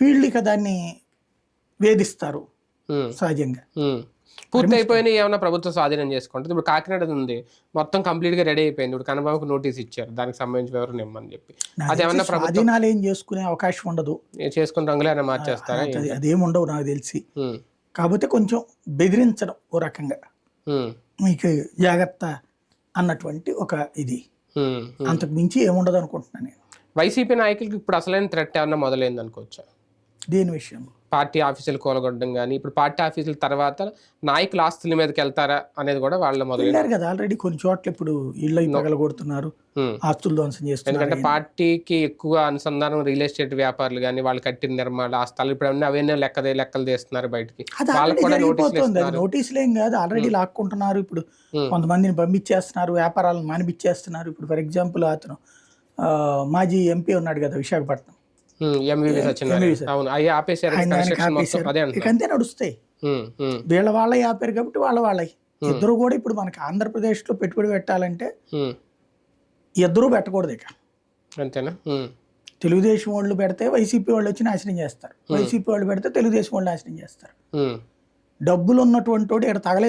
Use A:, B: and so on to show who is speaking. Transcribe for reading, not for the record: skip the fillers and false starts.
A: వీళ్ళు ఇక దాన్ని వేధిస్తారు సహజంగా.
B: పూర్తి అయిపోయినా ఏమన్నా ప్రభుత్వం స్వాధీనం చేసుకుంటుంది. ఇప్పుడు కాకినాడ ఉంది, మొత్తం కంప్లీట్ గా రెడీ అయిపోయింది. ఇప్పుడు కన్నబాబుకు నోటీస్ ఇచ్చారు దానికి సంబంధించి వివరణ ఇమ్మని చెప్పి. అదేమన్నా
A: స్వాధీనాలు ఏం చేసుకునే అవకాశం ఉండదు,
B: చేసుకుని రంగులైనా మార్చేస్తారా?
A: అదేం ఉండవు నాకు తెలిసి. కాకపోతే కొంచెం బెదిరించడం ఓ రకంగా, మీకు జాగ్రత్త అన్నటువంటి ఒక ఇది, అంతకు మించి ఏముండదు అనుకుంటున్నాను నేను.
B: వైసీపీ నాయకులకి ఇప్పుడు అసలైన థ్రెట్ ఏమన్నా మొదలైంది అనుకోవచ్చా?
A: దేని విషయంలో?
B: పార్టీ ఆఫీసులు కూలగొట్టడం కానీ, ఇప్పుడు పార్టీ ఆఫీసుల తర్వాత నాయకుల ఆస్తుల మీదకి వెళ్తారా అనేది కూడా వాళ్ళు
A: మొదలైనారు కదా ఆల్రెడీ. కొన్ని చోట్ల ఇప్పుడు ఇళ్ళ పగలగొడుతున్నారు, ఆస్తులు ధ్వంసం చేస్తున్నారు.
B: ఎందుకంటే పార్టీకి ఎక్కువ అనుసంధానం రియల్ ఎస్టేట్ వ్యాపారులు కానీ, వాళ్ళు కట్టిన నిర్మాణాలు, ఆ స్థలాలు ఇప్పుడు అవన్నీ లెక్కలు తీస్తున్నారు బయటికి.
A: నోటీసులు ఏం కాదు, ఆల్రెడీ లాక్కుంటున్నారు. ఇప్పుడు కొంతమందిని పంపించేస్తున్నారు, వ్యాపారాలను మానిపించేస్తున్నారు. ఇప్పుడు ఫర్ ఎగ్జాంపుల్ అతను మాజీ ఎంపీ ఉన్నాడు కదా విశాఖపట్నం, అంతే నడుస్తాయి. వీళ్ళ వాళ్ళ ఆపారు కాబట్టి వాళ్ళ ఇద్దరు కూడా ఇప్పుడు మనకి ఆంధ్రప్రదేశ్ లో పెట్టుబడి పెట్టాలంటే ఇద్దరు పెట్టకూడదు ఇక,
B: అంతేనా?
A: తెలుగుదేశం వాళ్ళు పెడితే వైసీపీ వాళ్ళు వచ్చి నాశనం చేస్తారు, వైసీపీ వాళ్ళు పెడితే తెలుగుదేశం వాళ్ళు నాశనం చేస్తారు. డబ్బులు ఉన్నటువంటి ఇక్కడ తగలే